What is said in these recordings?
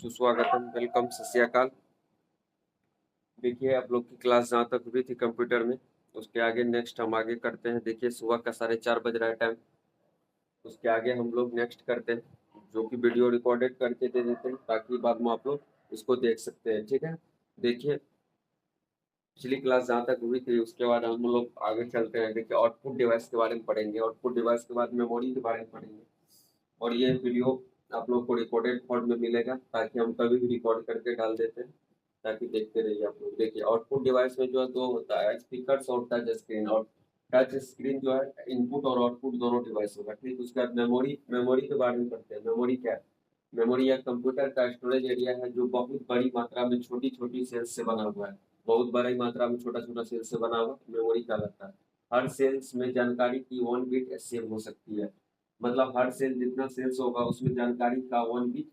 सुस्वागतम, वेलकम, सत श्री अकाल। देखिए, आप लोग की क्लास जहाँ तक हुई थी कंप्यूटर में, उसके आगे नेक्स्ट हम आगे करते हैं। देखिए, सुबह का 4:30 बज रहा है टाइम। उसके आगे हम लोग नेक्स्ट करते हैं, जो कि वीडियो रिकॉर्डेड करके दे देते हैं ताकि बाद में आप लोग इसको देख सकते हैं। ठीक है, देखिए, पिछली क्लास जहाँ तक हुई थी उसके बाद हम लोग आगे चलते हैं। देखिए, आउटपुट डिवाइस के बारे में पढ़ेंगे, आउटपुट डिवाइस के बाद मेमोरी के बारे में पढ़ेंगे। और ये वीडियो आप लोग को रिकॉर्डेड फॉर्म में मिलेगा ताकि हम कभी भी रिकॉर्ड करके डाल देते हैं, ताकि देखते रहिए आप लोग। देखिए, आउटपुट डिवाइस में जो है दो होता है, स्पीकर और टच स्क्रीन। और टच स्क्रीन जो है इनपुट और आउटपुट दोनों डिवाइस होगा। ठीक, उसके बाद मेमोरी, मेमोरी के बारे में पढ़ते हैं। मेमोरी क्या है? मेमोरी या कंप्यूटर का स्टोरेज एरिया है जो बहुत बड़ी मात्रा में छोटी छोटी सेल्स से बना हुआ है। बहुत बड़ी मात्रा में छोटा छोटा सेल से बना हुआ मेमोरी कहलाता है। हर सेल्स में जानकारी की 1 बिट सेव हो सकती है। मतलब हर सेल, जितना सेल्स होगा उसमें जानकारी का 1 बिट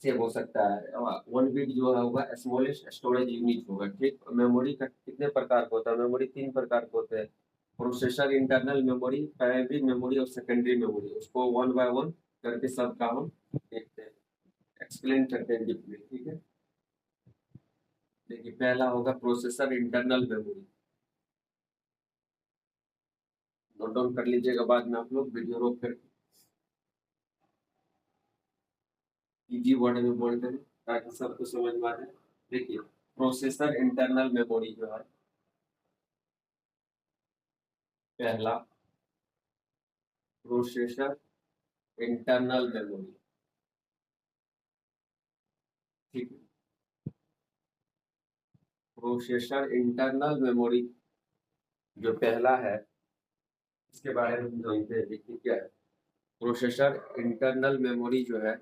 सेव हो सकता है। 1 बिट जो है होगा स्मॉलेस्ट स्टोरेज यूनिट होगा। ठीक, मेमोरी का कितने प्रकार का होता है? मेमोरी 3 प्रकार के होते हैं। Processor internal memory, primary memory और सेकेंडरी मेमोरी। उसको वन बाय वन करके सबका हम देखते हैं, एक्सप्लेन करते हैं डीपली। ठीक है, देखिए, पहला होगा processor internal memory. Note down कर लीजिएगा, बाद में आप लोग वीडियो रोक कर इजी वर्ड में बोल करें ताकि सबको समझ में आ जाए। देखिए, प्रोसेसर इंटरनल मेमोरी जो है, पहला प्रोसेसर इंटरनल मेमोरी। ठीक है, प्रोसेसर इंटरनल मेमोरी जो पहला है, इसके बारे में हम जानते हैं। देखिए क्या है प्रोसेसर इंटरनल मेमोरी जो है,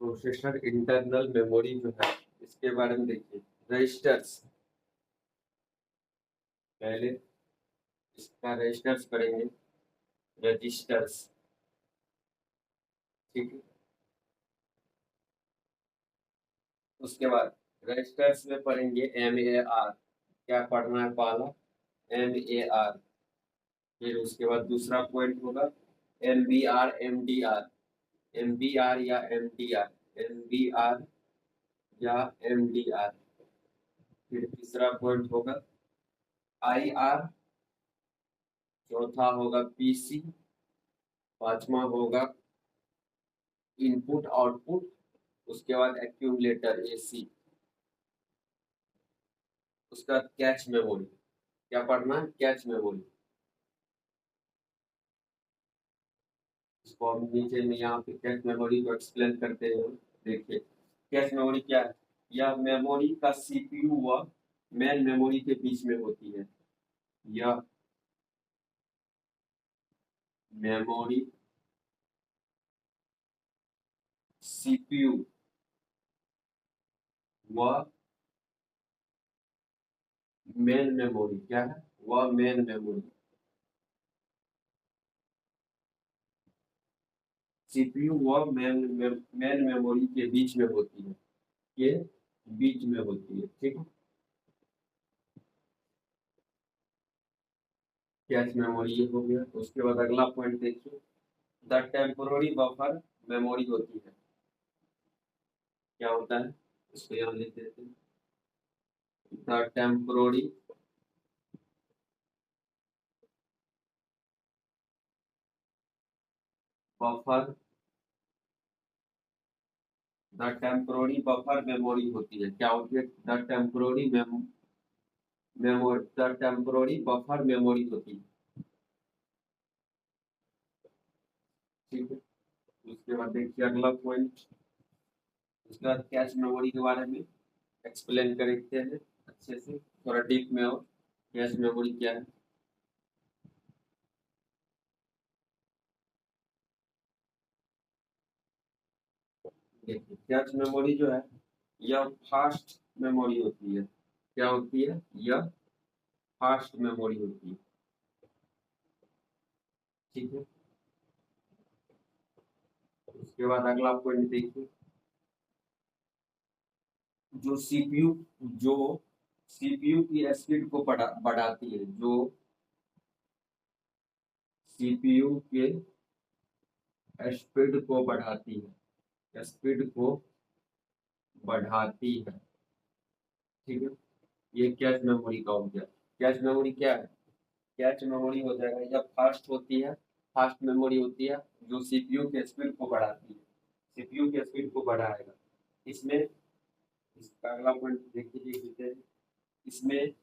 प्रोसेसर इंटरनल मेमोरी जो है, इसके बारे में देखिए। रजिस्टर्स, पहले इसका रजिस्टर्स पढ़ेंगे, रजिस्टर्स। ठीक है, उसके बाद रजिस्टर्स में पढ़ेंगे MAR। क्या पढ़ना है? पहला MAR। फिर उसके बाद दूसरा पॉइंट होगा MBR MDR। MBR या MDR, MBR या MDR। फिर तीसरा पॉइंट होगा IR। चौथा होगा PC। पांचवा होगा इनपुट आउटपुट। उसके बाद एक्यूमुलेटर AC। उसका कैच मेमोरी। क्या पढ़ना है? Cache memory. इसको हम नीचे में यहाँ पे कैश मेमोरी को एक्सप्लेन करते हैं। देखिए, कैश मेमोरी क्या है? यह मेमोरी का CPU व मेन मेमोरी के बीच में होती है। यह मेमोरी CPU व मेन मेमोरी, क्या है? वह मेन मेमोरी, CPU व मेन मेमोरी के बीच में होती है। ये बीच में होती है। ठीक है, कैश मेमोरी ये हो गया। उसके बाद अगला पॉइंट देखिए, द टेम्पोररी बफर मेमोरी होती है। क्या होता है? इसको यहाँ लिख देते हैं, the temporary buffer, the temporary buffer memory होती है। क्या होती है? The temporary memory, the temporary buffer memory होती है। ठीक है, उसके बाद देखिए अगला पॉइंट। उसके बाद कैश मेमोरी के बारे में एक्सप्लेन करते हैं अच्छे से, थोड़ा डीप में। और कैश मेमोरी क्या है? देखिए, कैश मेमोरी जो है यह फास्ट मेमोरी होती है। क्या होती है? यह फास्ट मेमोरी होती है। ठीक है, उसके बाद अगला पॉइंट देखिए, जो सीपीयू जो सीपीयू की स्पीड को बढ़ाती है, जो सीपीयू के स्पीड को बढ़ाती है, स्पीड को बढ़ाती है। ठीक है, ये कैश मेमोरी का हो गया। कैश मेमोरी क्या है? कैश मेमोरी हो जाएगा या फास्ट होती है, फास्ट मेमोरी होती है जो सीपीयू के स्पीड को बढ़ाती है, सीपीयू के स्पीड को बढ़ाएगा। इसमें इसका अगला पॉइंट देखिए, लिख देते हैं। इसमें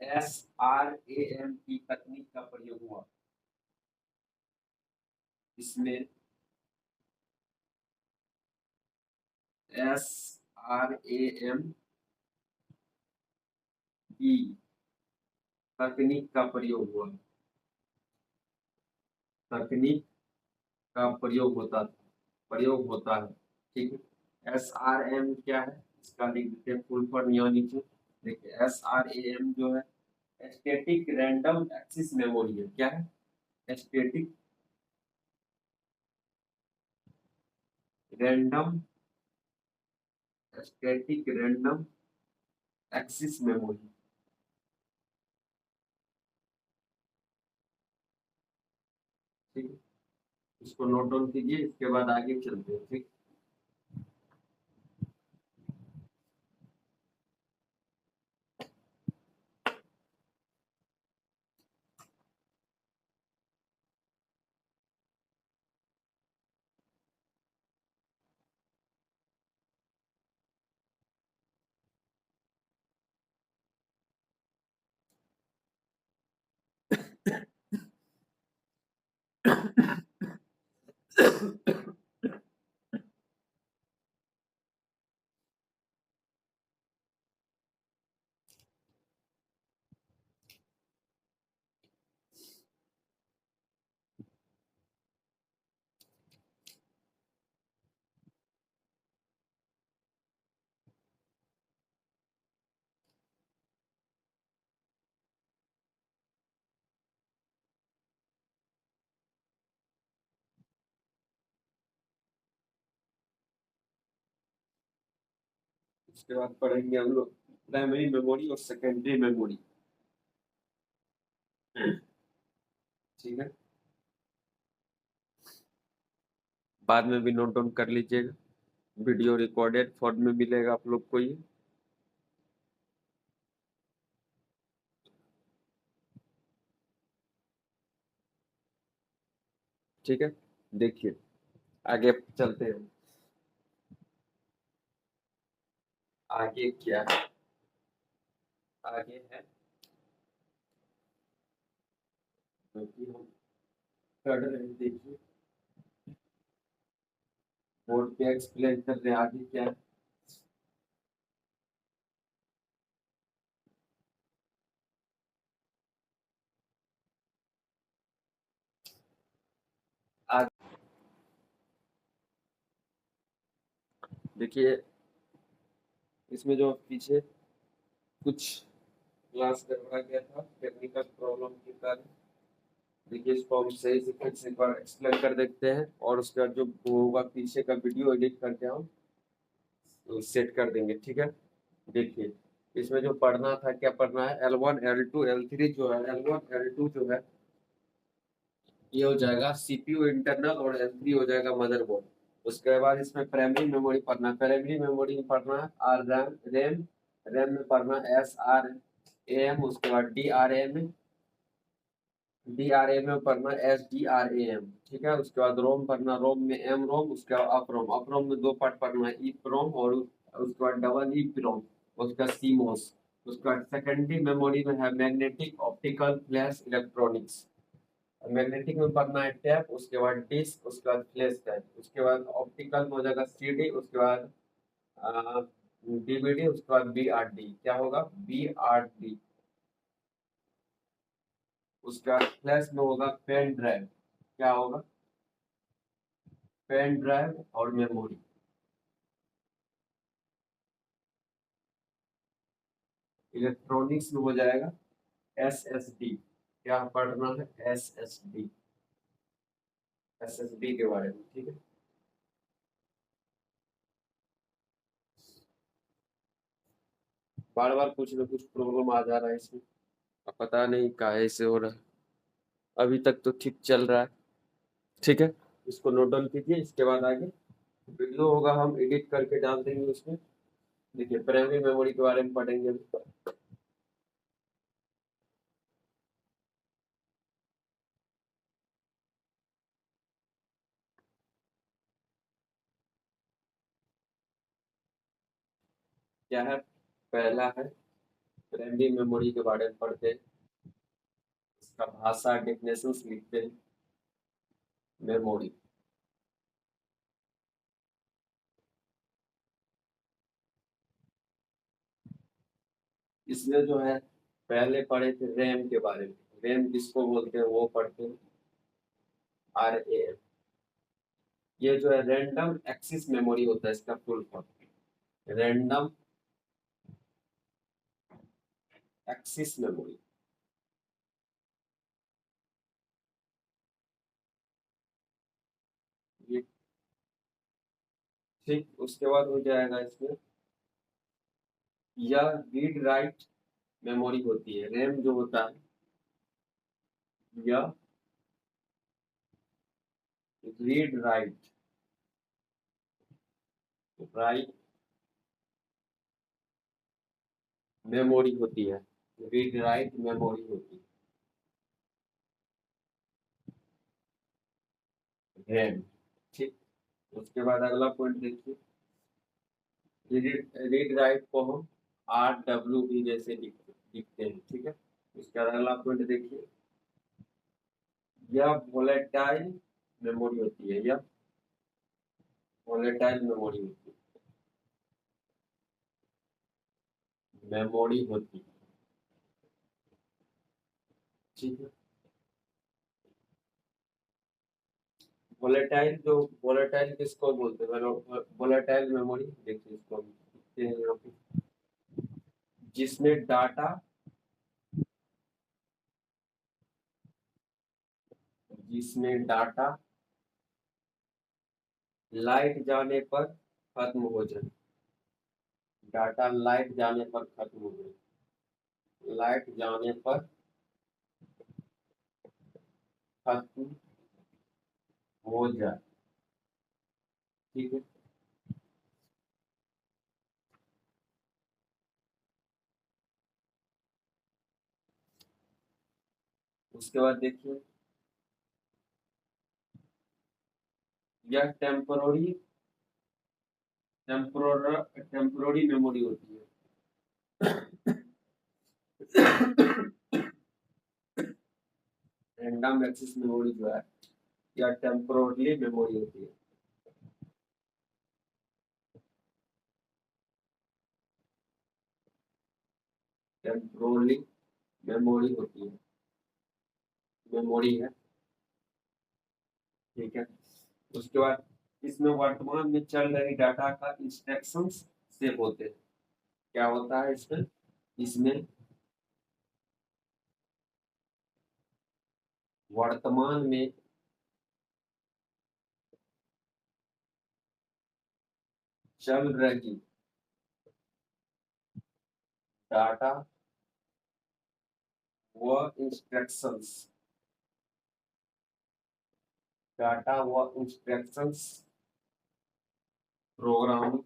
SRAM की तकनीक का प्रयोग हुआ। इसमें SRAM की तकनीक का प्रयोग हुआ, तकनीक का प्रयोग होता है। ठीक है, SRAM क्या है, इसका लिख देते हैं फुल फॉर्म यहाँ नीचे। देखिए SRAM जो है स्टैटिक रैंडम एक्सेस मेमोरी है। क्या है? Static random, static random access memory. ठीक है, इसको नोट डाउन कीजिए, इसके बाद आगे चलते हैं। ठीक, उसके बाद पढ़ेंगे हम लोग प्राइमरी मेमोरी और सेकेंडरी मेमोरी। ठीक है, बाद में भी नोट डाउन कर लीजिएगा, वीडियो रिकॉर्डेड फॉर्म में मिलेगा आप लोग को ये। ठीक है, देखिए आगे चलते हैं। आगे क्या है? आगे है क्योंकि हम पढ़ रहे हैं, देखिए बोर्ड पे एक्सप्लेन कर रहे हैं आगे क्या है। आगे देखिए, इसमें जो पीछे कुछ क्लास करवाया गया था टेक्निकल प्रॉब्लम के कारण, देखिए इसको हम सही से फिर से एक बार एक्सप्लेन कर देते हैं, और उसका जो वो होगा पीछे का वीडियो एडिट करके हम सेट कर देंगे। ठीक है, देखिए इसमें जो पढ़ना था, क्या पढ़ना है, L1 L2 L3 जो है, L1 L2 जो है ये हो जाएगा सीपीयू इंटरनल, और L3 हो जाएगा मदरबोर्ड। उसके बाद इसमें प्राइमरी मेमोरी पढ़ना है, प्राइमरी मेमोरी में पढ़ना है आर रैम, रैम में पढ़ना SRAM, उसके बाद DRAM में पढ़ना SDRAM। ठीक है, उसके बाद रोम पढ़ना, रोम में MROM, उसके बाद अपरोम में दो पार्ट पढ़ना है, EEPROM और उसके बाद डबल EEPROM, उसका CMOS। उसके बाद सेकेंडरी मेमोरी में है magnetic optical flash electronics. Magnetic में पढ़ना है टैप, उसके बाद डिस्क, उसके बाद फ्लैश टाइप, उसके बाद ऑप्टिकल में हो जाएगा CD, उसके बाद DVD, उसके बाद BRD। क्या होगा? BRD। उसके बाद फ्लैश में होगा पेन ड्राइव। क्या होगा? पेन ड्राइव और मेमोरी। इलेक्ट्रॉनिक्स में हो जाएगा SSD। क्या पढ़ना है? SSD, SSD के बारे में। ठीक है, बार बार कुछ ना कुछ प्रॉब्लम आ जा रहा है इसमें, अब पता नहीं काहे से हो रहा है। अभी तक तो ठीक चल रहा है। ठीक है, इसको नोट डाउन कीजिए। इसके बाद आगे वीडियो होगा, हम एडिट करके डाल देंगे उसमें। देखिए प्राइमरी मेमोरी के बारे में पढ़ेंगे अभी। क्या है, पहला है प्राइमरी मेमोरी के बारे में पढ़ते हैं। इसका भाषा डेफिनेशंस लिखते हैं। मेमोरी, इसमें जो है पहले पढ़े थे रैम के बारे में। रैम किसको बोलते हैं वो पढ़ते हैं, RAM। ये जो है रैंडम एक्सेस मेमोरी होता है, इसका full form random access memory. ये ठीक, उसके बाद हो जाएगा इसमें, यह रीड राइट मेमोरी होती है। रैम जो होता है यह रीड राइट राइट मेमोरी होती है। रीड राइट मेमोरी होती है रैम। ठीक, उसके बाद अगला पॉइंट देखिए, रीड राइट को हम RW भी जैसे लिखते हैं। ठीक है, उसका अगला पॉइंट देखिए, यह वोलेटाइल मेमोरी होती है। यह वोलेटाइल मेमोरी होती है। ठीक है, वोलेटाइल जो वोलेटाइल किसको बोलते हैं, वोलेटाइल मेमोरी देखिए, इसको हम लिखते हैं यहाँ पे, जिसमें डाटा जिसमें डाटा लाइट जाने पर खत्म हो जाए। डाटा लाइट जाने पर खत्म हो जाए, लाइट जाने पर खत्म हो जाए। ठीक है, उसके बाद देखिए, यह टेम्पोररी मेमोरी होती है। रैंडम एक्सेस मेमोरी जो है या टेम्पोरली मेमोरी होती है। टेम्पोरली मेमोरी होती है, मेमोरी है। ठीक है, उसके बाद इसमें वर्तमान में चल रही डाटा का इंस्ट्रक्शंस सेव होते हैं। क्या होता है इसमें, इसमें वर्तमान में चल रही डाटा व इंस्ट्रक्शंस, डाटा व इंस्ट्रक्शंस प्रोग्रामिंग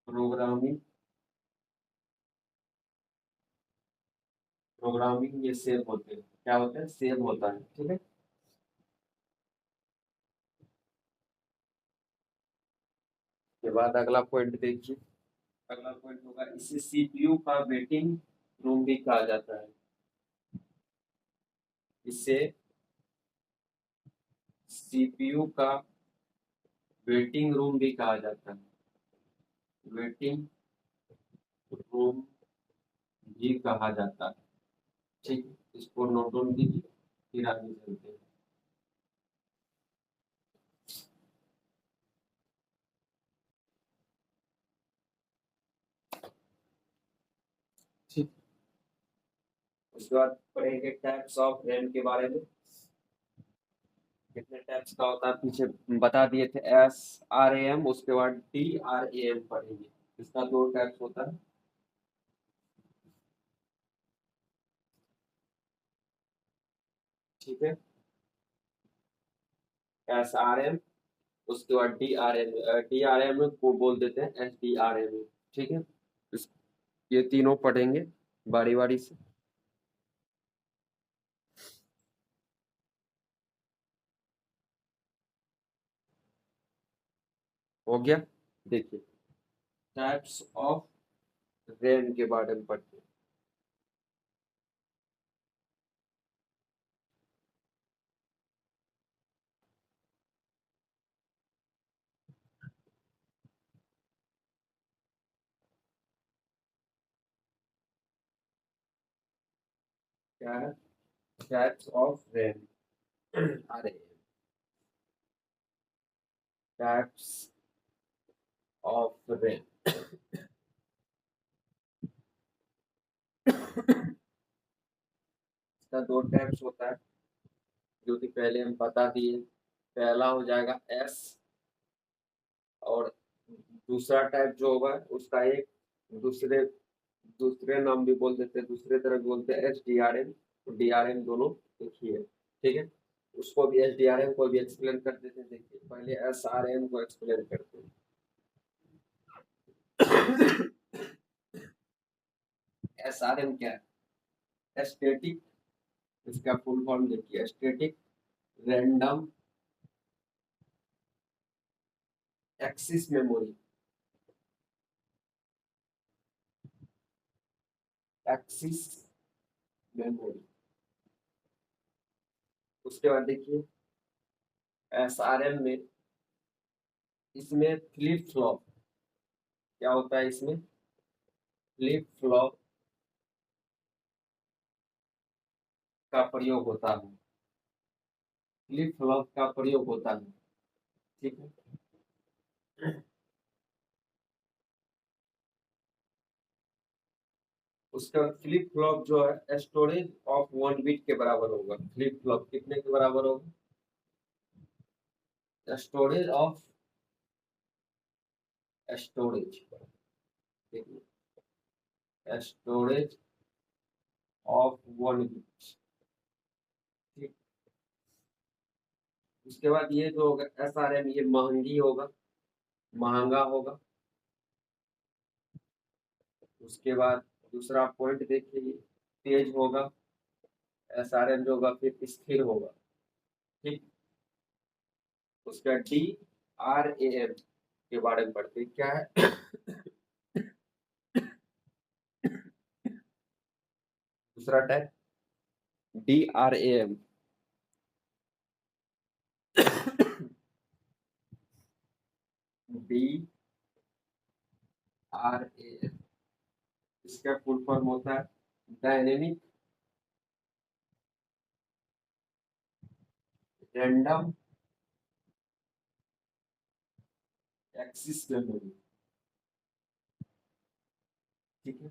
प्रोग्रामिंग प्रोग्रामिंग ये सेव होते हैं। क्या होते हैं, सेव होता है। ठीक है, के बाद अगला पॉइंट देखिए, अगला पॉइंट होगा, इसे CPU का वेटिंग रूम भी कहा जाता है। इसे CPU का वेटिंग रूम भी कहा जाता है। वेटिंग रूम भी कहा जाता है। ठीक, इसको नोट डाउन कीजिए, फिर आगे चलते हैं। ठीक, उसके बाद पढ़ेंगे टाइप्स ऑफ रैम के बारे में। कितने टाइप्स का होता है पीछे बता दिए थे, SRAM, उसके बाद DRAM पढ़ेंगे। इसका दो टाइप्स होता है। ठीक है, SRM, उसके बाद DRM। DRM को बोल देते हैं SDRM। ठीक है, इस ये तीनों पढ़ेंगे बारी बारी से। हो गया। देखिए, टाइप्स ऑफ रैम के बारे में पढ़ते हैं। क्या है? Types of RAM. अरे, टाइप्स ऑफ रैम। इसका दो टाइप्स होता है, जो कि पहले हम बता दिए। पहला हो जाएगा एस, और दूसरा टाइप जो होगा उसका एक दूसरे दूसरे नाम भी बोल देते हैं, दूसरे तरह भी बोलते हैं SDRM। DRM दोनों एक ही है। ठीक है, उसको भी SDRM को भी एक्सप्लेन कर देते हैं। देखिए, पहले SRM को एक्सप्लेन करते हैं। SRM क्या है? स्टैटिक, इसका फुल फॉर्म देखिए, static random axis memory. Axis memory. उसके बाद देखिए, SRM में, इसमें फ्लिप फ्लॉप, क्या होता है इसमें? फ्लिप फ्लॉप का प्रयोग होता है। फ्लिप फ्लॉप का प्रयोग होता है। ठीक है, उसका फ्लिप फ्लॉप जो है स्टोरेज ऑफ 1 बिट के बराबर होगा। फ्लिप फ्लॉप कितने के बराबर होगा? Storage of, storage, storage of 1 bit. ठीक, उसके बाद ये जो होगा SRM, ये महंगी होगा, महंगा होगा। उसके बाद दूसरा पॉइंट देखिए, ये तेज होगा। SRM जो होगा फिर स्थिर होगा। ठीक, उसका DRAM के बारे में पढ़ते हैं, क्या है? दूसरा टाइप DRAM। DRAM, इसका फुल फॉर्म होता है डायनेमिक रैंडम एक्सिस मेमोरी। ठीक है,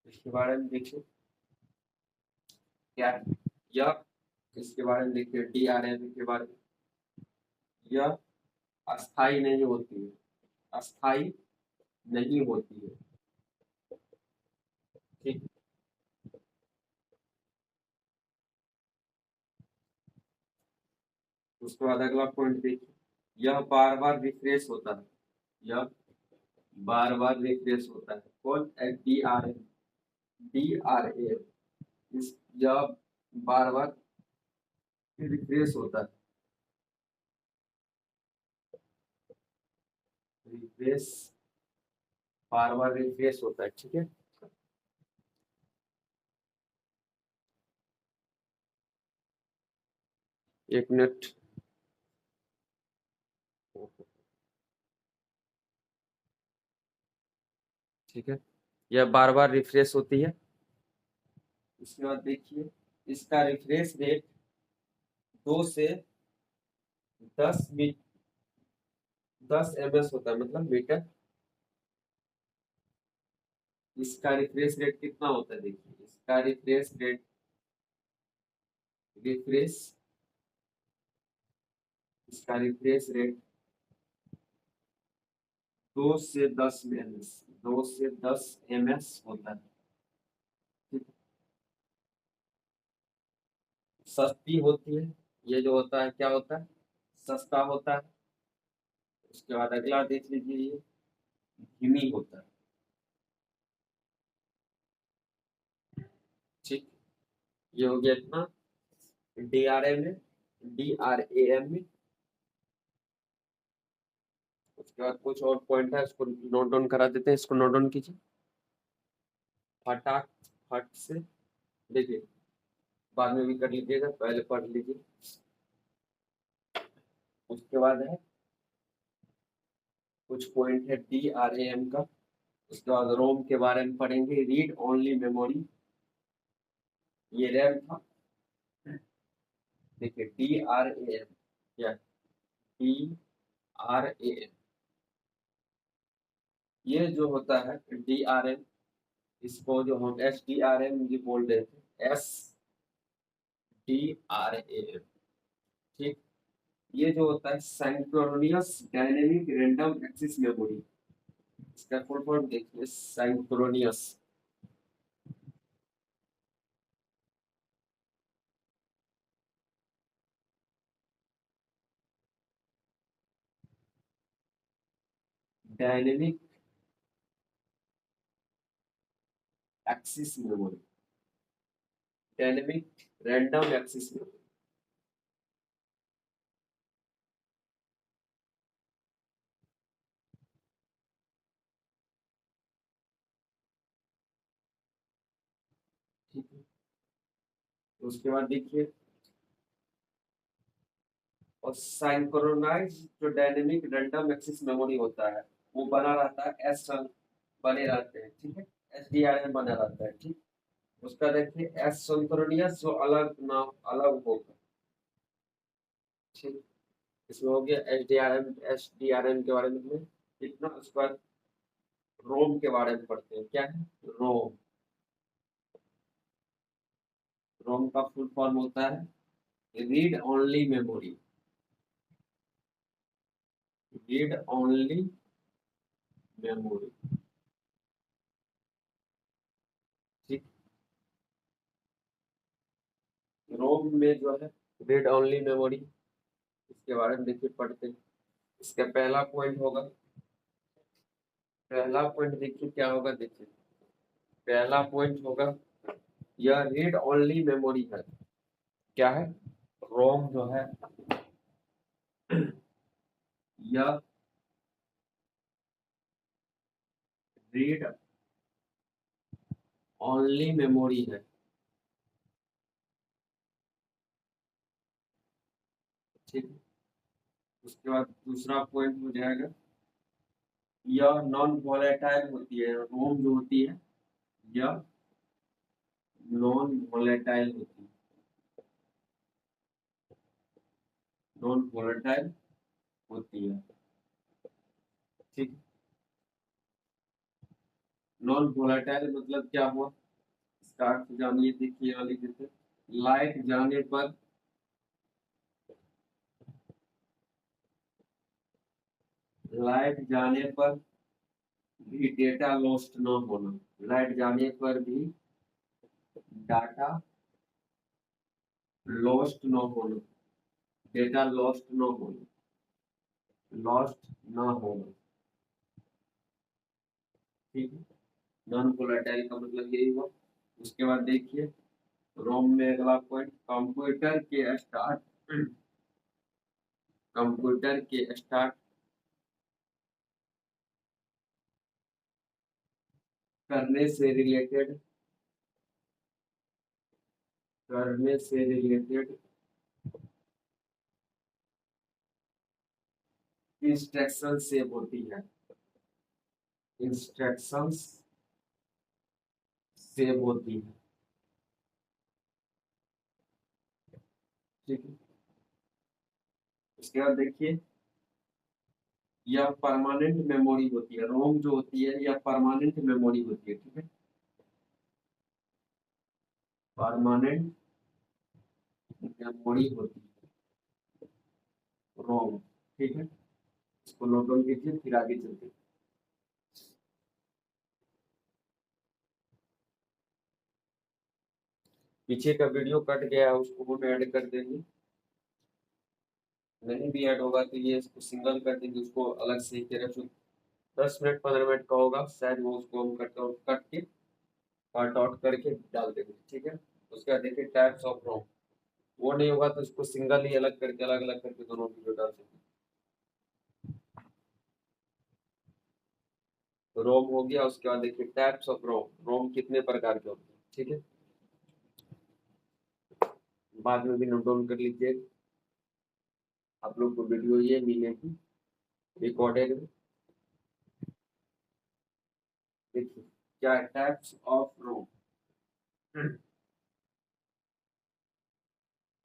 इसके बारे में देखिए क्या है। यह, इसके बारे में देखिए DRAM के बारे में, यह अस्थाई नहीं होती है, अस्थाई नहीं होती है। ठीक, उसके बाद अगला पॉइंट देखिए, यह बार बार रिफ्रेश होता है। यह बार बार रिफ्रेश होता है। कौन? DRAM। DRAM, इस, यह बार बार रिफ्रेश होता है। रिफ्रेश, बार बार रिफ्रेश होता है। ठीक है, 1 मिनट। ठीक है, यह बार बार रिफ्रेश होती है। उसके बाद देखिए, इसका रिफ्रेश रेट 2 से 10 10 ms होता है, मतलब मीटर। इसका रिफ्रेश रेट कितना होता है? देखिए, इसका रिफ्रेश रेट रिफ्रेश, इसका रिफ्रेश रेट 2 से 10 ms, 2 से 10 ms होता है। सस्ती होती है, ये जो होता है क्या होता है, सस्ता होता है। उसके बाद अगला देख लीजिए, ये धीमी होता है। ठीक, ये हो गया इतना DRM में, DRAM में। उसके बाद कुछ और पॉइंट है, इसको नोट डाउन करा देते हैं, इसको नोट डाउन कीजिए फटाक फट से। देखिए, बाद में भी कर लीजिएगा, पहले पढ़ लीजिए। उसके बाद है कुछ पॉइंट है DRAM का। उसके बाद रोम के बारे में पढ़ेंगे, रीड ओनली मेमोरी, ये रैम था। देखिए DRAM क्या, DRAM ये जो होता है DRM, इसको जो हम SDRM भी बोल रहे थे, SDRAM। ठीक, ये जो होता है synchronous dynamic random access memory, इसका फुल फॉर्म देखिए, synchronous dynamic access memory, dynamic random access memory. ठीक है, तो उसके बाद देखिए, और सिंक्रोनाइज जो डायनेमिक रैंडम एक्सेस मेमोरी होता है, वो बना रहता है, एस बने रहते हैं। ठीक है, SDRM बना रहता है। ठीक, उसका देखिए एस सिंक्रोनियस जो अलग नाम अलग होगा। ठीक, इसमें हो गया SDRM के बारे में इतना। उसके बाद रोम के बारे में पढ़ते हैं, क्या है रोम। रोम का फुल फॉर्म होता है read only memory, read only memory. ठीक, रोम में जो है रीड ओनली मेमोरी, इसके बारे में देखिए पढ़ते हैं। इसका पहला पॉइंट होगा, पहला पॉइंट देखिए क्या होगा, देखिए पहला पॉइंट होगा, यह रीड ओनली मेमोरी है। क्या है, रोम जो है यह रीड ओनली मेमोरी है। ठीक, उसके बाद दूसरा पॉइंट हो जाएगा, यह नॉन वोलेटाइल होती है। रोम जो होती है यह नॉन वोलेटाइल होती है, नॉन वोलेटाइल होती है। ठीक, नॉन वोलेटाइल मतलब क्या हुआ, इसका अर्थ जानिए। देखिए यहाँ लिख देते, लाइट जाने पर, लाइट जाने पर भी डेटा लॉस्ट न होना, लाइट जाने पर भी डाटा लॉस्ट न होना, डेटा लॉस्ट न होना, लॉस्ट न होना। ठीक है, नॉन वोलेटाइल का मतलब यही हुआ। उसके बाद देखिए रोम में अगला पॉइंट, कंप्यूटर के स्टार्ट करने से रिलेटेड, करने से रिलेटेड इंस्ट्रक्शन सेव होती है, इंस्ट्रक्शंस सेव होती है। ठीक है, उसके बाद देखिए यह परमानेंट मेमोरी होती है। रोम जो होती है यह परमानेंट मेमोरी होती है। ठीक है, परमानेंट मेमोरी होती है रोम। ठीक है, इसको नोट डाउन कीजिए, फिर आगे चलते हैं। पीछे का वीडियो कट गया है, उसको हम ऐड कर देंगे। नहीं भी ऐड होगा तो ये इसको सिंगल कर देंगे, उसको अलग से तेरह सौ 10 मिनट 15 मिनट का होगा शायद, वो उसको हम कट आउट करके डाल देंगे। ठीक है, उसका देखिए टाइप्स ऑफ रोम, वो नहीं होगा तो इसको सिंगल ही अलग करके अलग अलग करके दोनों वीडियो डाल देंगे। तो रोम हो गया, उसके बाद देखिए टाइप्स ऑफ रोम, रोम कितने प्रकार के होते हैं। ठीक है, बाद में भी नोट डाउन कर लीजिए, आप लोग को वीडियो ये मिलेगी रिकॉर्डेड में। देखिए क्या टाइप्स ऑफ रोम,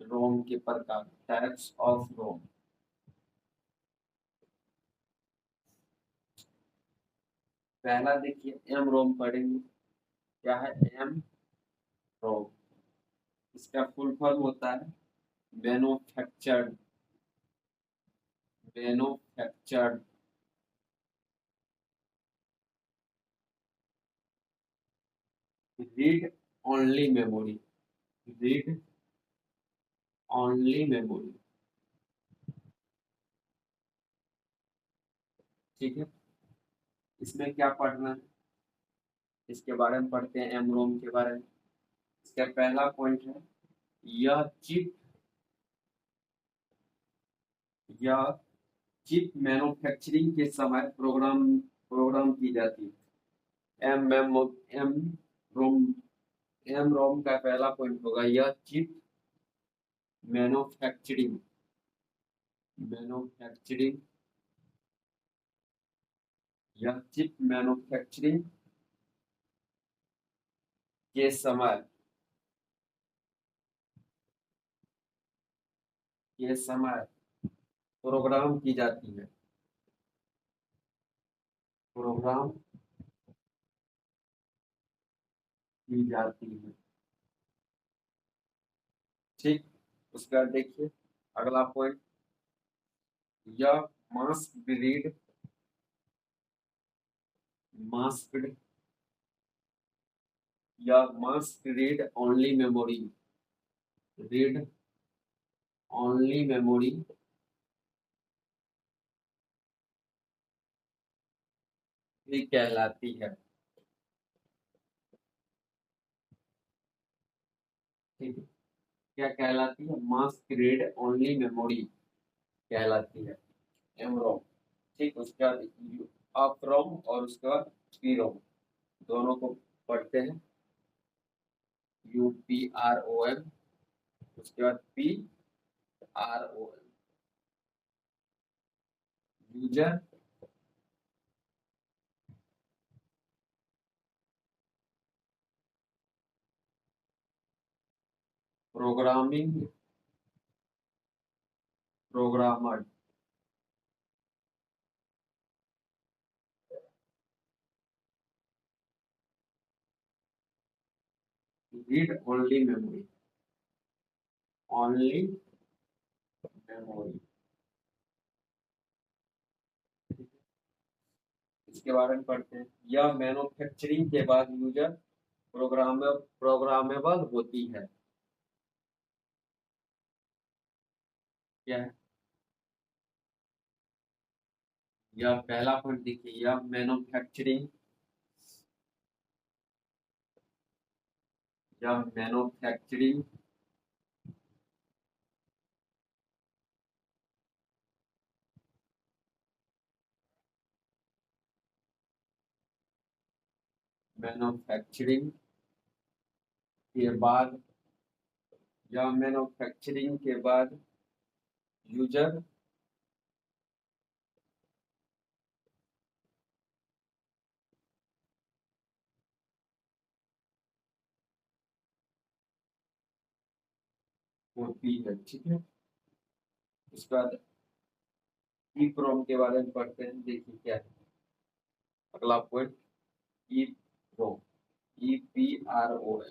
रोम के प्रकार, टाइप्स ऑफ रोम। पहला देखिए एम रोम पढ़ेंगे, क्या है एम रोम, इसका फुल फॉर्म होता है manufactured, manufactured read only memory, read only memory. ठीक है, इसमें क्या पढ़ना है, इसके बारे में पढ़ते हैं, एम रोम के बारे में। इसका पहला पॉइंट है, यह चिप, यह चिप मैन्युफैक्चरिंग के समय प्रोग्राम प्रोग्राम की जाती है। एम रोम, एम रोम का पहला पॉइंट होगा, यह चिप मैन्युफैक्चरिंग, मैन्युफैक्चरिंग, यह चिप मैन्युफैक्चरिंग के समय, के समय प्रोग्राम की जाती है, प्रोग्राम की जाती है। ठीक, उसका देखिए अगला पॉइंट, यह मास्क मास्क्ड, या mask read only memory, read only memory भी कहलाती है। ठीक है, क्या कहलाती है, मास्क रीड ओनली मेमोरी कहलाती है, एमरोम। ठीक, उसका अप रोम और उसका पी रोम, दोनों को पढ़ते हैं, UPROM, उसके बाद PROM, user programming, programmer, read only memory, only memory. इसके बारे में पढ़ते हैं, यह मैन्युफैक्चरिंग के बाद यूजर प्रोग्रामेबल होती है। क्या है, यह पहला पॉइंट देखिए, यह मैन्युफैक्चरिंग, यह मैन्युफैक्चरिंग मैन्युफैक्चरिंग के बाद, यह मैन्युफैक्चरिंग के बाद यूजर होती है। ठीक है, उसके बाद ईप्रोम के बारे में पढ़ते हैं, देखिए क्या है अगला पॉइंट, ईप्रोम, EPROM,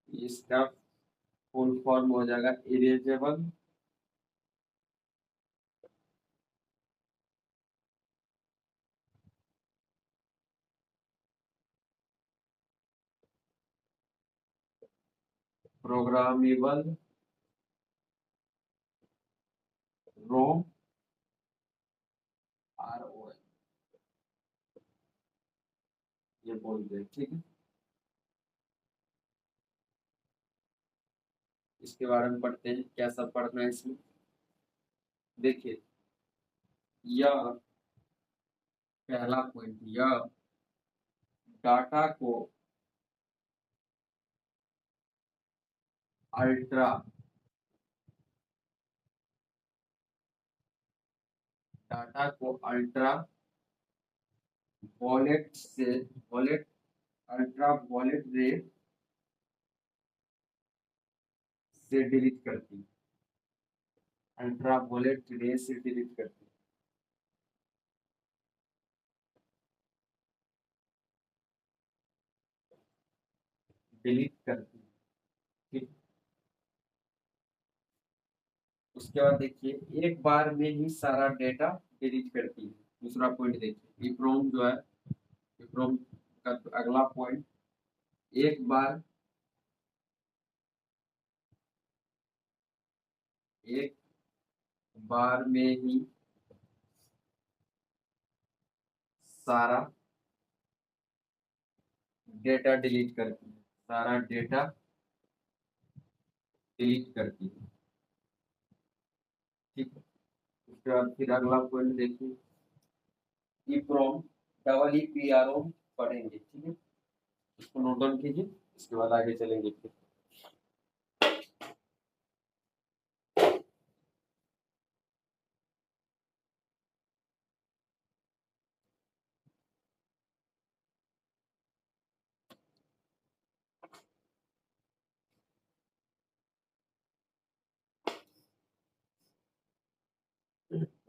इसका फुल फॉर्म हो जाएगा इरेजेबल प्रोग्रामेबल रोम ROM, ये बोल दे, ठीक है। इसके बारे में पढ़ते हैं, क्या सब पढ़ना है इसमें। देखिए, यह पहला पॉइंट, यह डाटा को अल्ट्रा डाटा को अल्ट्रा वॉलेट से वॉलेट अल्ट्रा वॉलेट रे से डिलीट करती है, अल्ट्रा वॉलेट रे से डिलीट करती है, डिलीट करती है, ठीक। उसके बाद देखिए, एक बार में ही सारा डेटा डिलीट करती है। दूसरा पॉइंट देखिए, इप्रोम जो है, इप्रोम का अगला पॉइंट, एक बार एक बार में ही सारा डेटा डिलीट करती है, सारा डेटा डिलीट करती है, ठीक है। उसके बाद फिर अगला पॉइंट देखिए, ईप्रोम EEPROM पढ़ेंगे, ठीक है। इसको नोट डाउन कीजिए, इसके बाद आगे चलेंगे फिर।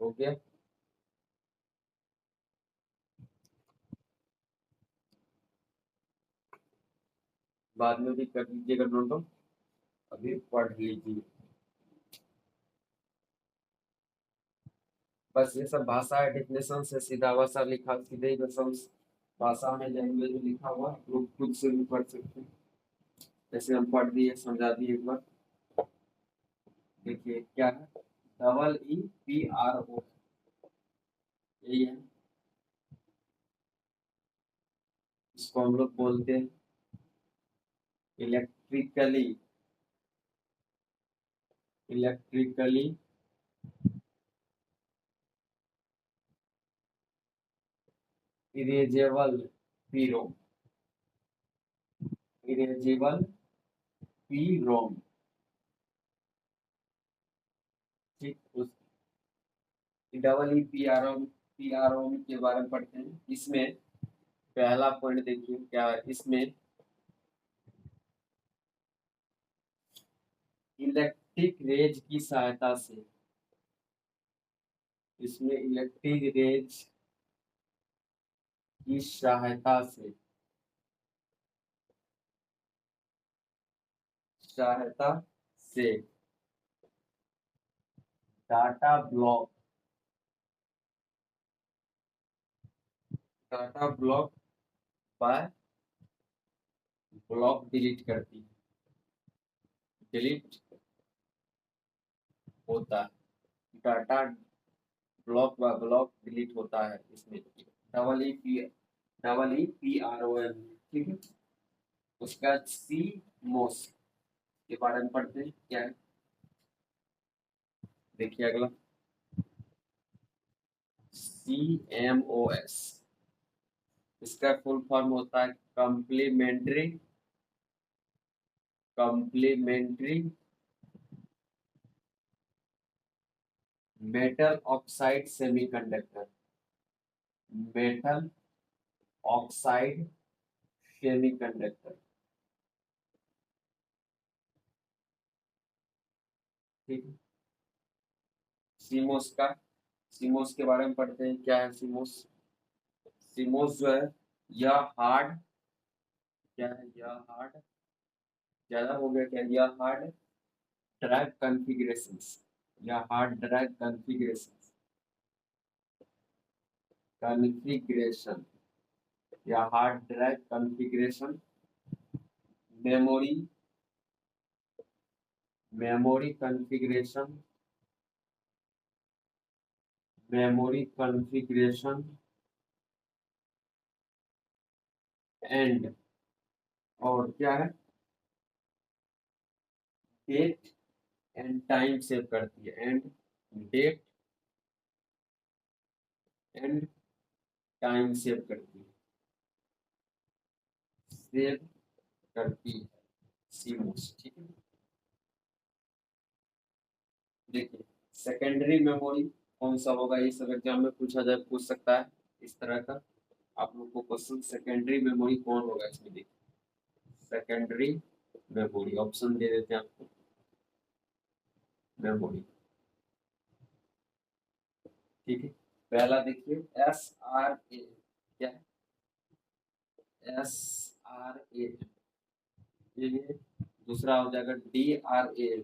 हो गया, बाद में भी कर लीजिएगा नोट डाउन, अभी पढ़ लीजिए। बस ये सब भाषा है, डेफिनेशन से सीधा भाषा लिखा, सीधे ही भाषा में लैंग्वेज में लिखा हुआ, लोग खुद से भी पढ़ सकते हैं। जैसे हम पढ़ दिए, समझा दिए एक बार। देखिए क्या है, EEPRO, यही है। इसको हम लोग बोलते हैं इलेक्ट्रिकली इलेक्ट्रिकली इरेजेबल पीरोम, इरेजेबल पीरोम, ठीक। उस EEPROM के बारे में पढ़ते हैं। इसमें पहला पॉइंट देखिए क्या है, इसमें इलेक्ट्रिक रेज की सहायता से, इसमें इलेक्ट्रिक रेज की सहायता से data block data block bye block delete करती है, डिलीट होता है, data block bye block delete होता है इसमें। EEPROM, ठीक है। उसका सी मोस के बारे में पढ़ते हैं, क्या है। देखिए अगला, CMOS, इसका फुल फॉर्म होता है complementary metal oxide semiconductor, metal oxide semiconductor, ठीक है। सीमोस का सीमोस के बारे में पढ़ते हैं, क्या है सीमोस। सीमोस जो है, यह हार्ड, क्या है, यह हार्ड, ज्यादा हो गया क्या, यह हार्ड ड्राइव कॉन्फ़िगरेशंस या हार्ड ड्राइव कॉन्फ़िगरेशन या hard drive configuration, memory configuration, and और क्या है, डेट एंड टाइम सेव करती है, and date and time save करती है, सीमोस। ठीक है, देखिए सेकेंडरी मेमोरी कौन सा होगा, ये सब एग्जाम में पूछ सकता है इस तरह का आप लोग को क्वेश्चन। सेकेंडरी मेमोरी कौन होगा इसमें, देखिए सेकेंडरी मेमोरी ऑप्शन दे देते हैं आपको। मेमोरी, ठीक है, पहला देखिए एस आर ए, क्या है, एस आर ए, ये दूसरा हो जाएगा डी आर ए,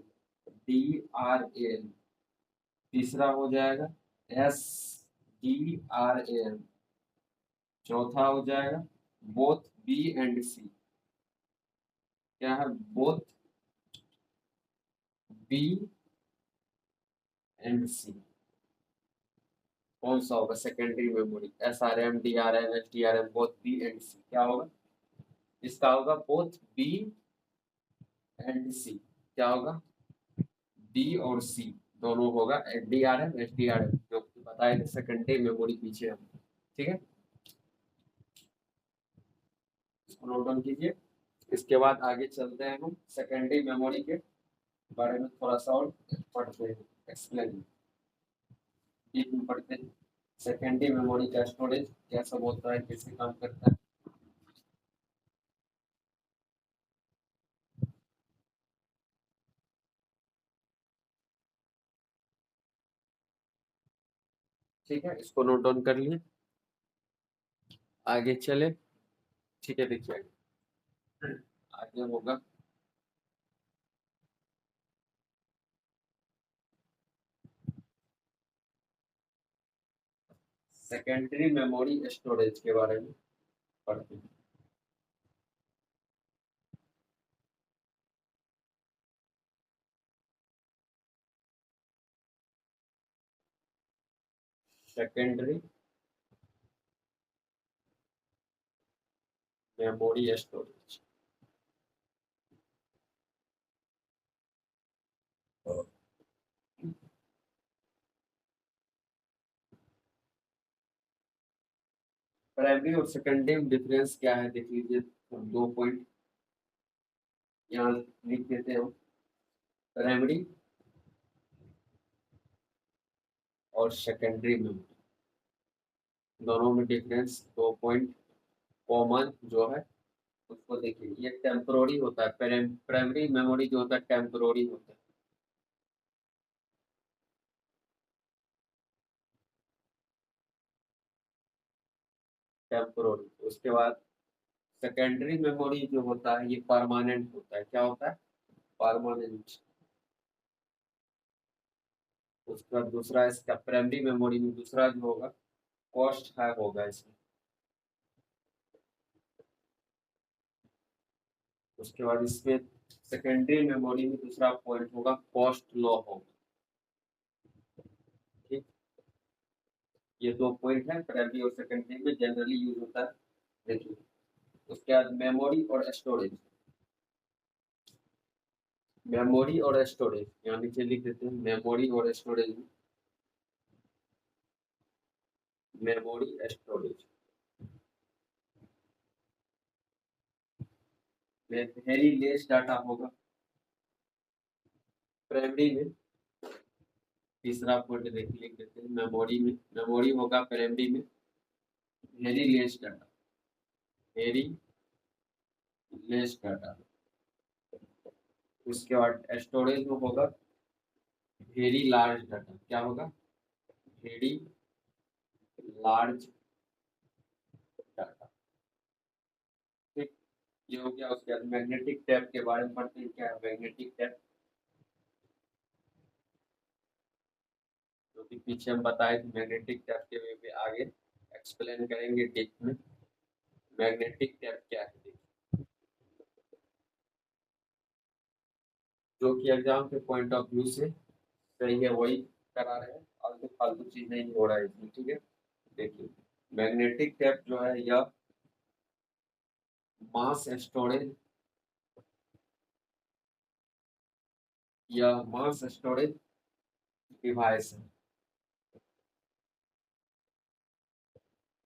तीसरा हो जाएगा एस डी आर ए, चौथा हो जाएगा बोथ बी एंड सी, क्या है, बोथ बी एंड सी, कौन सा होगा secondary memory, S R M, D R M, S D R M, both B and C, क्या होगा, इसका होगा बोथ बी एंड सी, क्या होगा, बी और सी दोनों होगा, D R M, S D R M, जो बताए थे सेकेंडरी मेमोरी पीछे हम। ठीक है, इसको नोट डाउन कीजिए। इसके बाद आगे चलते हैं हम सेकेंडरी मेमोरी के बारे में थोड़ा सा और पढ़ते हैं, एक्सप्लेन डीप में पढ़ते हैं। सेकेंडरी मेमोरी का स्टोरेज क्या सब होता है, कैसे काम करता है। ठीक है, इसको नोट डाउन कर लिए, आगे चले। ठीक है, देखिए आगे होगा सेकेंडरी मेमोरी स्टोरेज के बारे में पढ़ते हैं। सेकेंडरी मेमोरी स्टोरेज, प्राइमरी और सेकेंडरी में डिफरेंस क्या है देख लीजिए, दो पॉइंट यहाँ लिख देते हैं। प्राइमरी और सेकेंडरी मेमोरी दोनों में डिफरेंस, दो पॉइंट कॉमन जो है उसको देखिए, ये टेम्पोररी होता है, प्राइमरी मेमोरी जो होता है टेम्पोररी होता है, टेम्पोररी। उसके बाद सेकेंडरी मेमोरी जो होता है ये परमानेंट होता है, क्या होता है, परमानेंट। उसका दूसरा, इसका प्राइमरी मेमोरी में दूसरा जो होगा कॉस्ट हाई होगा इसमें। उसके बाद इसमें सेकेंडरी मेमोरी में दूसरा पॉइंट होगा कॉस्ट लो होगा। ठीक, ये दो पॉइंट है प्राइमरी और सेकेंडरी में जनरली यूज होता है, देखिए। उसके बाद मेमोरी और स्टोरेज, मेमोरी और स्टोरेज यहाँ नीचे लिख देते हैं, मेमोरी और स्टोरेज, मेमोरी स्टोरेज में वेरी लेस डाटा होगा प्राइमरी में। तीसरा पॉइंट देखिए लिख देते हैं, मेमोरी में, मेमोरी होगा प्राइमरी में very less data, very less data. उसके बाद स्टोरेज में होगा वेरी लार्ज डाटा, क्या होगा, वेरी लार्ज डाटा। ठीक, ये हो गया। उसके बाद मैग्नेटिक टैप के बारे में पढ़ते हैं, क्या है मैग्नेटिक टैप। कि पीछे हम बताए थे मैग्नेटिक टैप के वे में आगे एक्सप्लेन करेंगे डीप में। मैग्नेटिक टैप क्या है जो कि एग्जाम के पॉइंट ऑफ व्यू से सही है वही करा रहे हैं, फालतू फालतू चीज नहीं हो रहा है इसमें, ठीक है। देखिए मैग्नेटिक टैप जो है यह मास स्टोरेज या मास स्टोरेज डिवाइस है,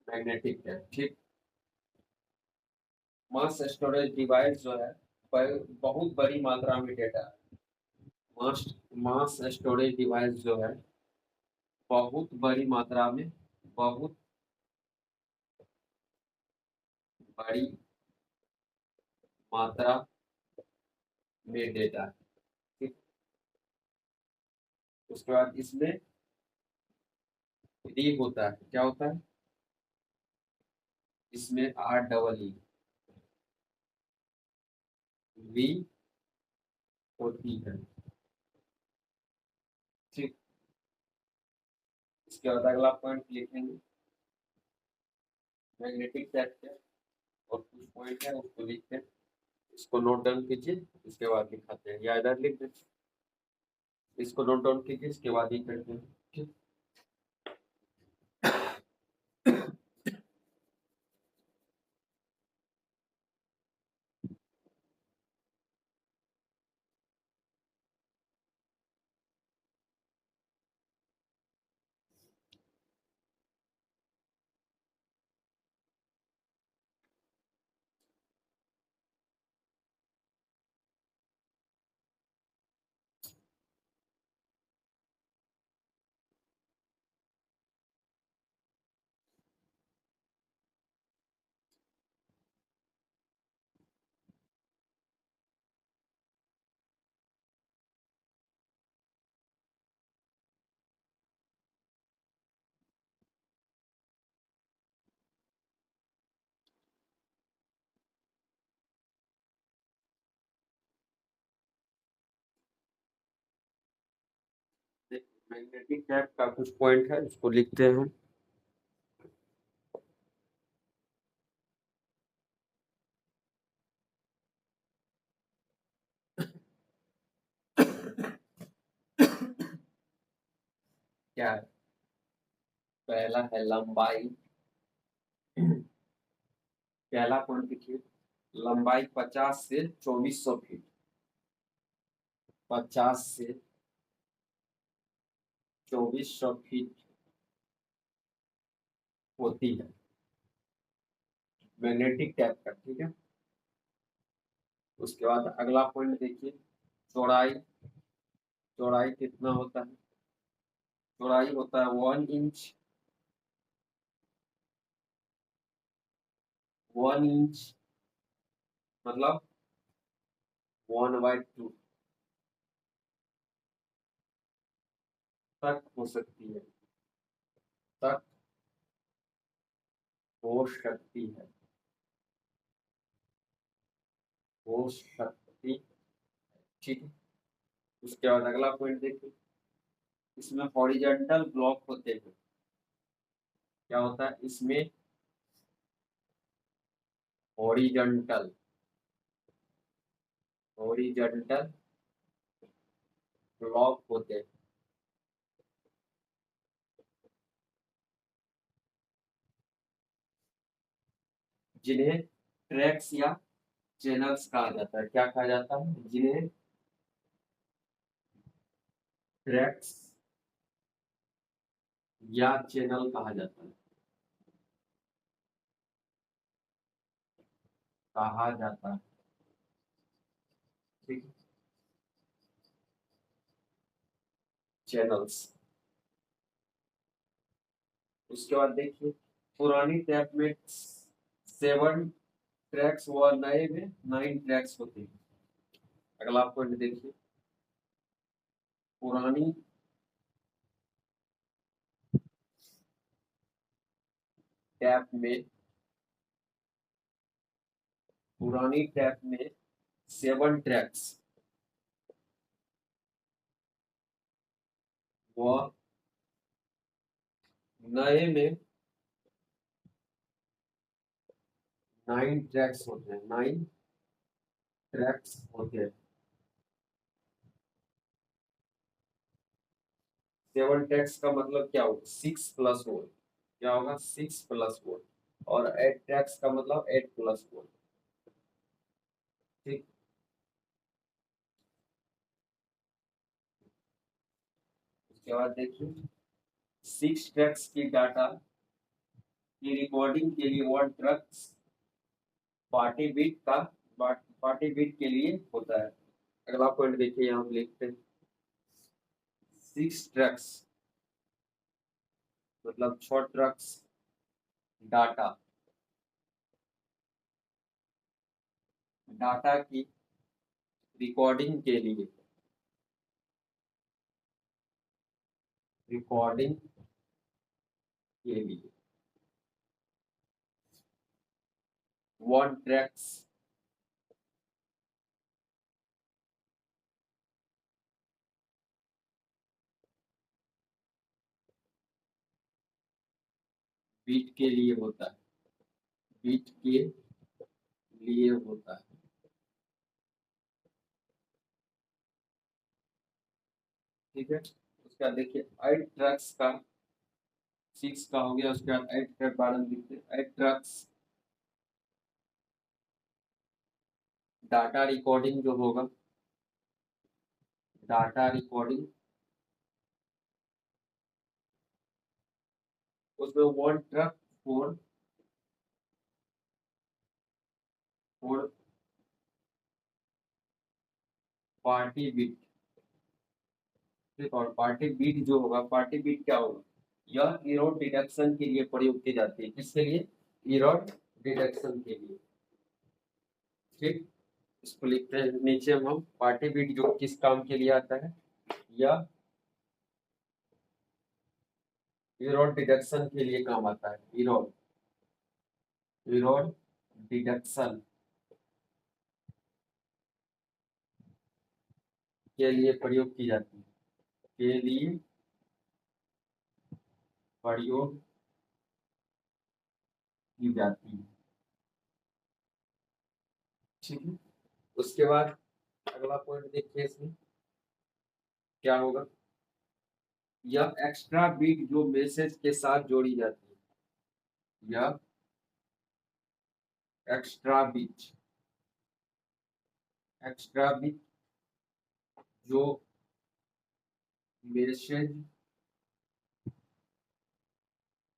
मैग्नेटिक टैप, ठीक। मास स्टोरेज डिवाइस जो है बहुत बड़ी मात्रा में डेटा है। मास मास स्टोरेज डिवाइस जो है बहुत बड़ी मात्रा में, बहुत बड़ी मात्रा में डेटा है, ठीक। उसके बाद इसमें री होता है, क्या होता है इसमें आर डबल ई वी होती है, ठीक। इसके बाद अगला पॉइंट लिखेंगे मैग्नेटिक टैप है और कुछ पॉइंट है उसको लिखते हैं, इसको नोट डाउन कीजिए, इसके बाद दिखाते हैं या इधर लिख दीजिए, इसको नोट डाउन कीजिए इसके बाद ही करते हैं, ठीक। मैग्नेटिक टैप का कुछ पॉइंट है उसको लिखते हैं। क्या है, पहला है लंबाई, पहला पॉइंट लिखिए, लंबाई 50 से 2400 फीट, 50 से 2400 फीट होती है मैग्नेटिक टैप का, ठीक है। उसके बाद अगला पॉइंट देखिए, चौड़ाई, चौड़ाई कितना होता है, चौड़ाई होता है 1 इंच, 1 इंच मतलब 1/2 तक हो सकती है, तक हो सकती है, हो सकती, ठीक है। उसके बाद अगला पॉइंट देखिए, इसमें हॉरिजॉन्टल ब्लॉक होते हैं, क्या होता है इसमें हॉरिजॉन्टल, हॉरिजॉन्टल ब्लॉक होते हैं जिन्हें ट्रैक्स या चैनल्स कहा जाता है, क्या कहा जाता है जिन्हें ट्रैक्स या चैनल कहा जाता है, कहा जाता है, ठीक, चैनल्स। उसके बाद देखिए पुरानी टैप में 7 ट्रैक्स व नए में 9 ट्रैक्स होते हैं। अगला पॉइंट देखिए, पुरानी टैप में, पुरानी टैप में 7 ट्रैक्स व नए में 9 ट्रैक्स होते हैं, 9 ट्रैक्स होते हैं। 7 ट्रैक्स का मतलब क्या होगा? 6+4, क्या होगा? 6+4। और 8 ट्रैक्स का मतलब 8+4। ठीक। उसके बाद देखिए, 6 ट्रैक्स की डाटा की रिकॉर्डिंग के लिए 1 ट्रैक्स पार्टी बीट का पार्टी बीट के लिए होता है। अगला पॉइंट देखिए, यहाँ पे लिखते हैं 6 ट्रैक्स मतलब 6 ट्रैक्स डाटा डाटा की रिकॉर्डिंग के लिए 1 ट्रैक्स बीट के लिए होता है, बीट के लिए होता है। ठीक है। उसका देखिए 8 ट्रैक्स का, 6 का हो गया, उसके बाद 8 के बारे में लिखते हैं। 8 ट्रैक्स डाटा रिकॉर्डिंग जो होगा, डाटा रिकॉर्डिंग उसमें 1 track four four parity bit. ठीक। और पार्टी बीट जो होगा, पार्टी बीट क्या होगा? यह एरर डिटेक्शन के लिए प्रयोग की जाती है। किसके लिए? एरर डिटेक्शन के लिए। ठीक। इसको लिखते हैं नीचे हम पार्टी बीट जो किस काम के लिए आता है, या एरर डिटेक्शन के लिए काम आता है। एरर एरर डिटेक्शन के लिए प्रयोग की जाती है, के लिए प्रयोग की जाती है। ठीक है। उसके बाद अगला पॉइंट देखिए, इसमें क्या होगा? यह एक्स्ट्रा बीट जो मैसेज के साथ जोड़ी जाती है, यह एक्स्ट्रा बीट एक्स्ट्रा बीट जो मैसेज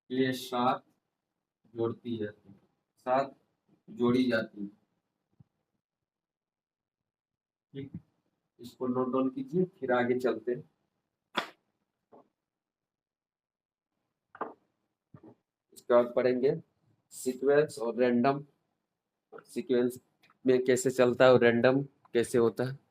के साथ जोड़ती है, साथ जोड़ी जाती है। ठीक। इसको नोट डाउन कीजिए, फिर आगे चलते हैं। इसके बाद पढ़ेंगे सीक्वेंस और रैंडम। सीक्वेंस में कैसे चलता है और रैंडम कैसे होता है।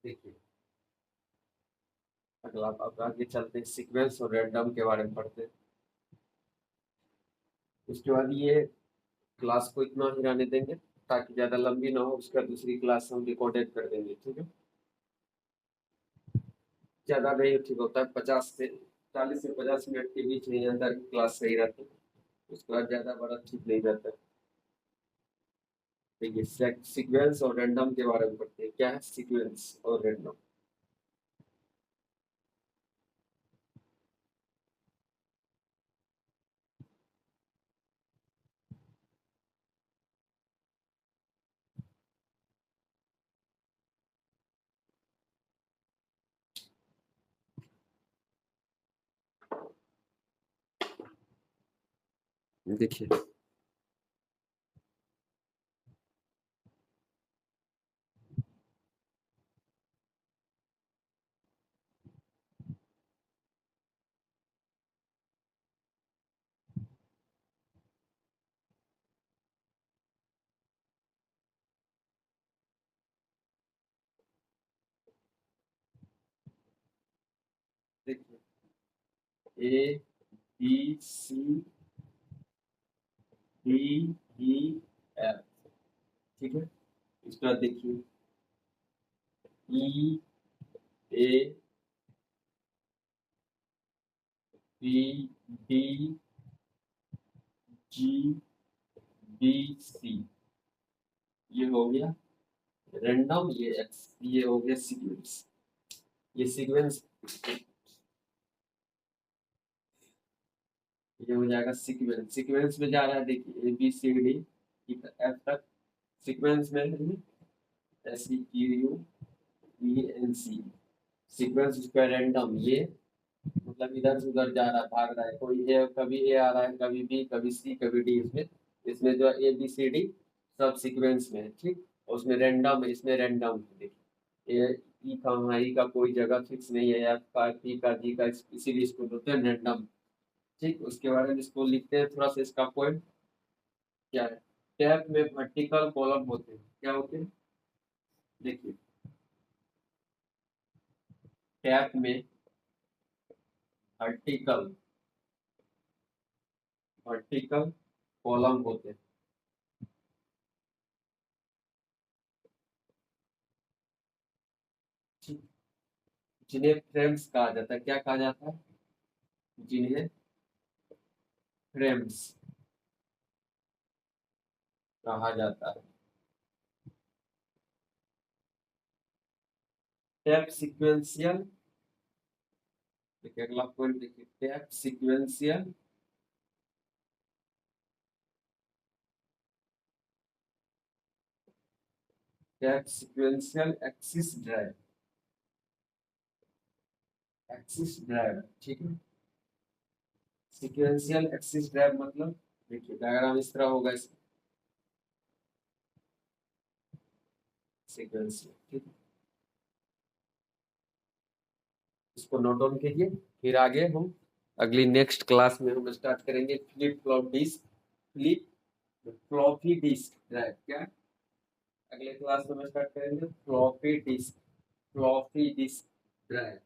देखिए, अगला अब आगे चलते हैं, सीक्वेंस और रैंडम के बारे में पढ़ते हैं। उसके बाद ये क्लास को इतना ही रहने देंगे ताकि ज्यादा लंबी ना हो, उसका दूसरी क्लास हम रिकॉर्डेड कर देंगे। ठीक है। ज्यादा नहीं ठीक होता है, 40 से 50 मिनट के बीच में अंदर की क्लास सही रहती है। उसके बाद ज्यादा बड़ा ठीक नहीं रहता है। देखिए, सीक्वेंस और रैंडम के बारे में पढ़ते हैं। क्या है सीक्वेंस और रैंडम? देखिए, A B C D E F. ठीक है, इसके बाद देखिए E A B D G B C, ये हो गया रैंडम, ये एक्स, ये हो गया सीक्वेंस। ये सीक्वेंस, ये हो जाएगा सीक्वेंस। सीक्वेंस में जा रहा है, देखिए A B C D F तक सीक्वेंस में है, S E Q U E N C. Sequence उसका रैंडम, ये मतलब इधर से उधर जा रहा है, भाग रहा है, कोई ए, कभी ए आ रहा है, कभी बी, कभी सी, कभी डी। इसमें जो ए बी सी डी सब सीक्वेंस में है। ठीक, और उसमें रैंडम है, इसमें रैंडम है। देखिए ये ई कहाँ है, ई का कोई जगह फिक्स नहीं है, एफ का, पी का, जी का, इसीलिए इसको बोलते हैं रैंडम। ठीक, उसके बारे में इसको लिखते हैं थोड़ा सा। इसका पॉइंट क्या है, टैब में वर्टिकल कॉलम होते हैं। क्या होते हैं, देखिए टैब में वर्टिकल वर्टिकल कॉलम होते हैं। ठीक, जिन्हें फ्रेम्स कहा जाता है। क्या कहा जाता है, जिन्हें फ्रेम्स कहा जाता है। टैब सीक्वेंशियल, देखिए अगला पॉइंट देखिए, tab sequential tab sequential axis drive, axis drive. ठीक है, सीक्वेंशियल एक्सिस ड्राइव मतलब देखिए डायग्राम इस तरह होगा, इस सीक्वेंशियल। ठीक है, इसको नोट डाउन कीजिए। फिर आगे हम अगली नेक्स्ट क्लास में हम स्टार्ट करेंगे flip flop disk, flip floppy disk drive. क्या, अगले क्लास में हम स्टार्ट करेंगे floppy disk, floppy disk drive.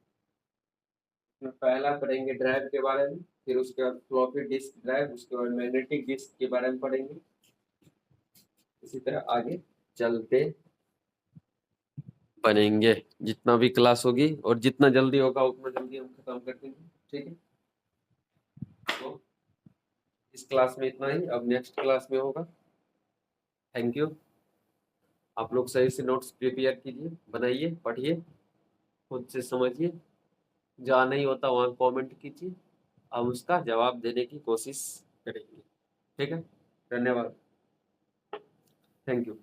में पहला पढ़ेंगे ड्राइव के बारे में, फिर उसके बाद फ्लॉपी डिस्क ड्राइव, उसके बाद मैग्नेटिक डिस्क के बारे में पढ़ेंगे। इसी तरह आगे चलते बनेंगे, जितना भी क्लास होगी और जितना जल्दी होगा उतना जल्दी हम खत्म कर देंगे। ठीक है, तो इस क्लास में इतना ही, अब नेक्स्ट क्लास में होगा। Thank you. आप लोग सही से नोट्स प्रिपेयर कीजिए, बनाइए, पढ़िए, खुद से समझिए, जहाँ नहीं होता वहाँ कमेंट कीजिए, हम उसका जवाब देने की कोशिश करेंगे। ठीक है, धन्यवाद, थैंक यू।